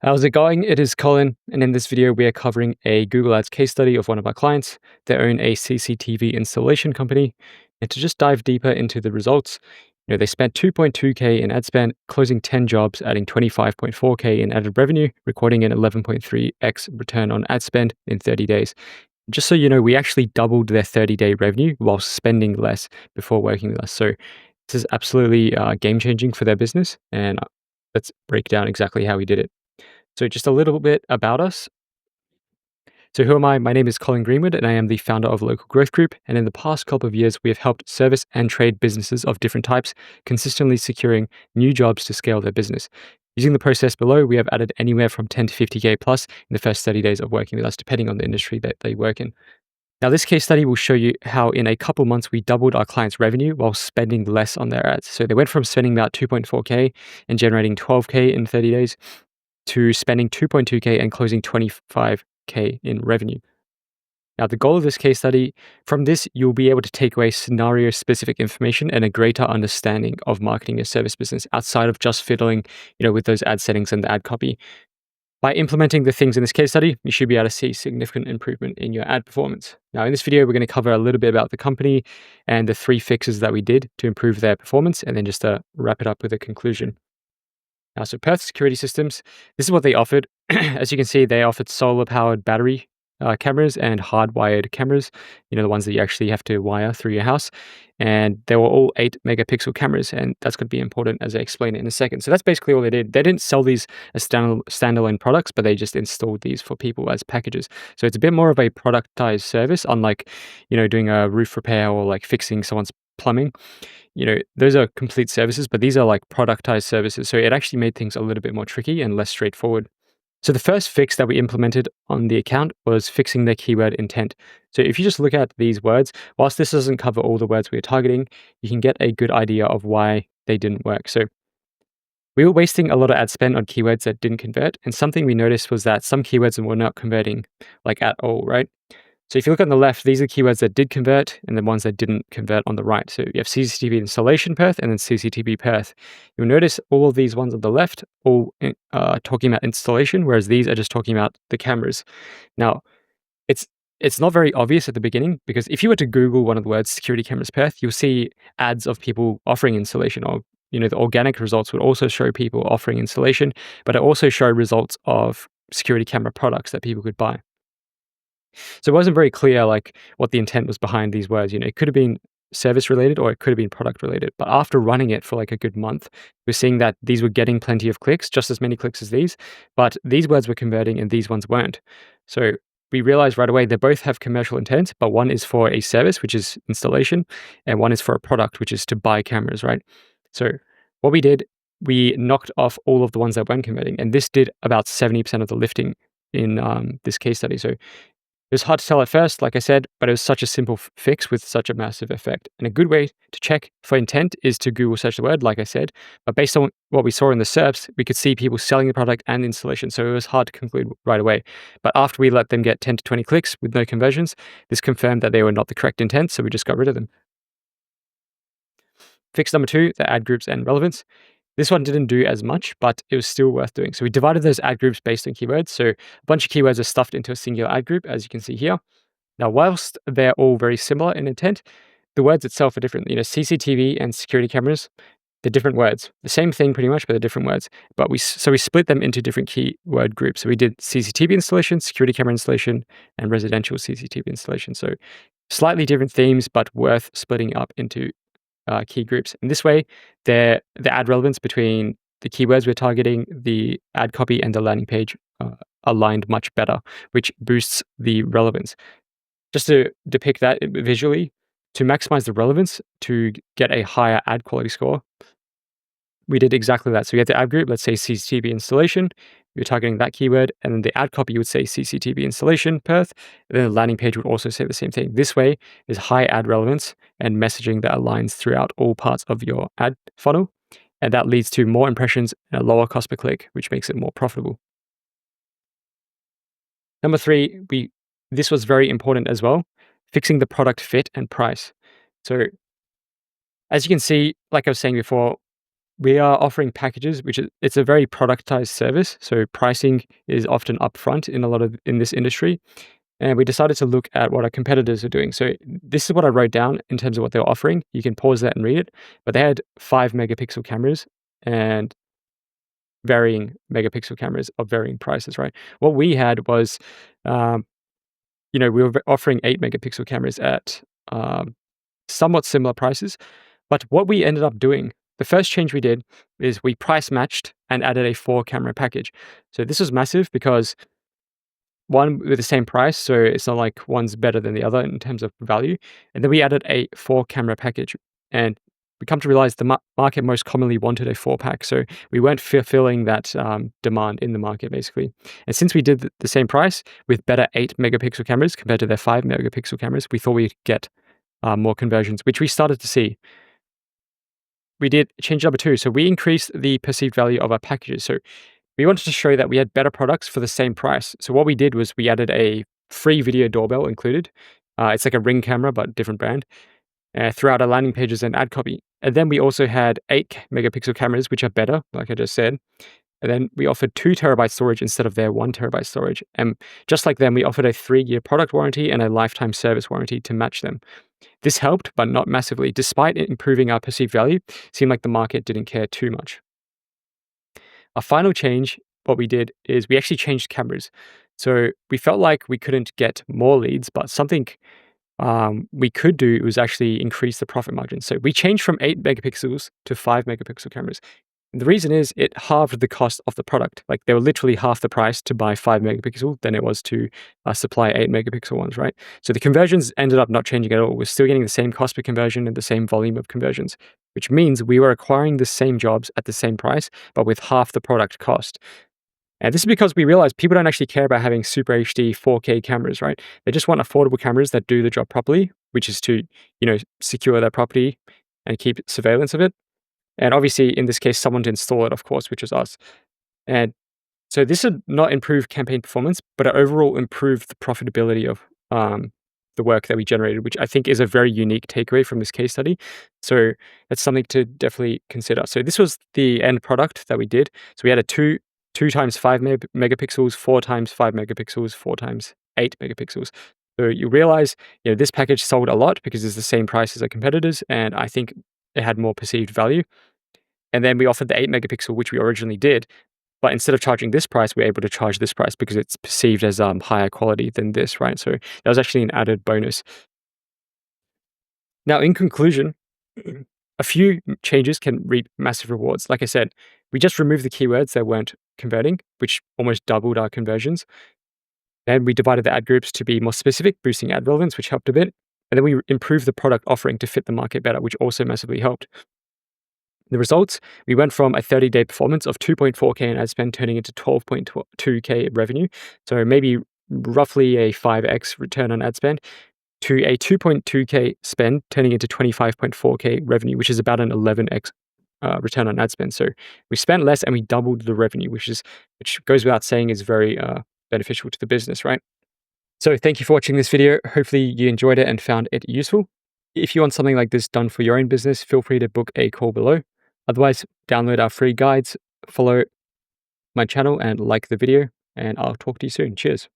How's it going? It is Colin, and in this video, we are covering a Google Ads case study of one of our clients. They own a CCTV installation company. And to just dive deeper into the results, they spent 2.2K in ad spend, closing 10 jobs, adding 25.4K in added revenue, recording an 11.3x return on ad spend in 30 days. Just so you know, we actually doubled their 30-day revenue while spending less before working with us. So this is absolutely game-changing for their business, and let's break down exactly how we did it. So just a little bit about us. So who am I? My name is Colin Greenwood, and I am the founder of Local Growth Group. And in the past couple of years, we have helped service and trade businesses of different types, consistently securing new jobs to scale their business. Using the process below, we have added anywhere from 10 to 50K plus in the first 30 days of working with us, depending on the industry that they work in. Now, this case study will show you how in a couple months we doubled our clients' revenue while spending less on their ads. So they went from spending about 2.4K and generating 12K in 30 days to spending 2.2K and closing 25K in revenue. Now, the goal of this case study, from this, you'll be able to take away scenario-specific information and a greater understanding of marketing your service business outside of just fiddling, with those ad settings and the ad copy. By implementing the things in this case study, you should be able to see significant improvement in your ad performance. Now, in this video, we're going to cover a little bit about the company and the 3 fixes that we did to improve their performance, and then just to wrap it up with a conclusion. Now, so Perth Security Systems, this is what they offered. As you can see, they offered solar-powered battery cameras and hardwired cameras, the ones that you actually have to wire through your house. And they were all 8-megapixel cameras, and that's going to be important as I explain it in a second. So that's basically all they did. They didn't sell these as standalone products, but they just installed these for people as packages. So it's a bit more of a productized service, unlike, doing a roof repair or like fixing someone's plumbing. Those are complete services, but these are like productized services. So it actually made things a little bit more tricky and less straightforward. So the first fix that we implemented on the account was fixing their keyword intent. So if you just look at these words, whilst this doesn't cover all the words we are targeting, you can get a good idea of why they didn't work. So we were wasting a lot of ad spend on keywords that didn't convert. And something we noticed was that some keywords were not converting like at all, right? So if you look on the left, these are keywords that did convert and the ones that didn't convert on the right. So you have CCTV installation Perth and then CCTV Perth. You'll notice all of these ones on the left all talking about installation, whereas these are just talking about the cameras. Now, it's not very obvious at the beginning, because if you were to Google one of the words security cameras Perth, you'll see ads of people offering installation, or the organic results would also show people offering installation, but it also showed results of security camera products that people could buy. So it wasn't very clear what the intent was behind these words. It could have been service related or it could have been product related. But after running it for a good month, we're seeing that these were getting plenty of clicks, just as many clicks as these, but these words were converting and these ones weren't. So we realized right away they both have commercial intent, but one is for a service, which is installation, and one is for a product, which is to buy cameras, right? So what we did, we knocked off all of the ones that weren't converting, and this did about 70% of the lifting in this case study. So it was hard to tell at first, like I said, but it was such a simple fix with such a massive effect. And a good way to check for intent is to Google search the word, like I said. But based on what we saw in the SERPs, we could see people selling the product and the installation. So it was hard to conclude right away. But after we let them get 10 to 20 clicks with no conversions, this confirmed that they were not the correct intent. So we just got rid of them. Fix number 2, the ad groups and relevance. This one didn't do as much, but it was still worth doing. So we divided those ad groups based on keywords. So a bunch of keywords are stuffed into a singular ad group, as you can see here. Now, whilst they're all very similar in intent, the words itself are different. CCTV and security cameras, they're different words. The same thing pretty much, but they're different words. But we split them into different keyword groups. So we did CCTV installation, security camera installation, and residential CCTV installation. So slightly different themes, but worth splitting up into key groups. And this way, the ad relevance between the keywords we're targeting, the ad copy, and the landing page aligned much better, which boosts the relevance. Just to depict that visually, to maximize the relevance to get a higher ad quality score, we did exactly that. So we had the ad group, let's say CCTV installation, you're targeting that keyword, and then the ad copy you would say CCTV installation Perth, and then the landing page would also say the same thing. This way is high ad relevance and messaging that aligns throughout all parts of your ad funnel, and that leads to more impressions and a lower cost per click, which makes it more profitable. Number 3, this was very important as well, fixing the product fit and price. So as you can see, like I was saying before, we are offering packages, it's a very productized service, so pricing is often upfront in this industry, and we decided to look at what our competitors are doing. So this is what I wrote down in terms of what they were offering. You can pause that and read it, but they had 5 megapixel cameras and varying megapixel cameras of varying prices, right? What we had was, um, we were offering 8 megapixel cameras at somewhat similar prices. But what we ended up doing, the first change we did is we price matched and added a 4 camera package. So this was massive because one with the same price, so it's not like one's better than the other in terms of value. And then we added a 4 camera package, and we come to realize the market most commonly wanted a 4 pack. So we weren't fulfilling that demand in the market, basically. And since we did the same price with better 8 megapixel cameras compared to their 5 megapixel cameras, we thought we'd get more conversions, which we started to see. We did change number 2. So we increased the perceived value of our packages. So we wanted to show that we had better products for the same price. So what we did was we added a free video doorbell included. It's like a Ring camera, but different brand, throughout our landing pages and ad copy. And then we also had 8 megapixel cameras, which are better, like I just said. And then we offered 2 terabyte storage instead of their 1 terabyte storage. And just like them, we offered a 3-year product warranty and a lifetime service warranty to match them. This helped, but not massively. Despite it improving our perceived value, it seemed like the market didn't care too much. Our final change, what we did is we actually changed cameras. So we felt like we couldn't get more leads, but something we could do was actually increase the profit margin. So we changed from 8 megapixels to 5 megapixel cameras. And the reason is it halved the cost of the product. Like they were literally half the price to buy 5 megapixel than it was to supply 8 megapixel ones, right? So the conversions ended up not changing at all. We're still getting the same cost per conversion and the same volume of conversions, which means we were acquiring the same jobs at the same price, but with half the product cost. And this is because we realized people don't actually care about having super HD 4K cameras, right? They just want affordable cameras that do the job properly, which is to, secure their property and keep surveillance of it. And obviously, in this case, someone to install it, of course, which is us. And so this did not improve campaign performance, but it overall improved the profitability of the work that we generated, which I think is a very unique takeaway from this case study. So that's something to definitely consider. So this was the end product that we did. So we had a 2 times 5 megapixels, 4 times 5 megapixels, 4 times 8 megapixels. So you realize, this package sold a lot because it's the same price as our competitors, and I think it had more perceived value. And then we offered the 8 megapixel, which we originally did, but instead of charging this price, we're able to charge this price because it's perceived as higher quality than this, right? So that was actually an added bonus. Now, in conclusion, a few changes can reap massive rewards. Like I said, we just removed the keywords that weren't converting, which almost doubled our conversions. Then we divided the ad groups to be more specific, boosting ad relevance, which helped a bit. And then we improved the product offering to fit the market better, which also massively helped. The results, we went from a 30-day performance of 2.4K in ad spend turning into 12.2K revenue. So maybe roughly a 5x return on ad spend, to a 2.2K spend turning into 25.4K revenue, which is about an 11x return on ad spend. So we spent less and we doubled the revenue, which goes without saying is very beneficial to the business, right? So thank you for watching this video. Hopefully you enjoyed it and found it useful. If you want something like this done for your own business, feel free to book a call below. Otherwise, download our free guides, follow my channel and like the video, and I'll talk to you soon. Cheers.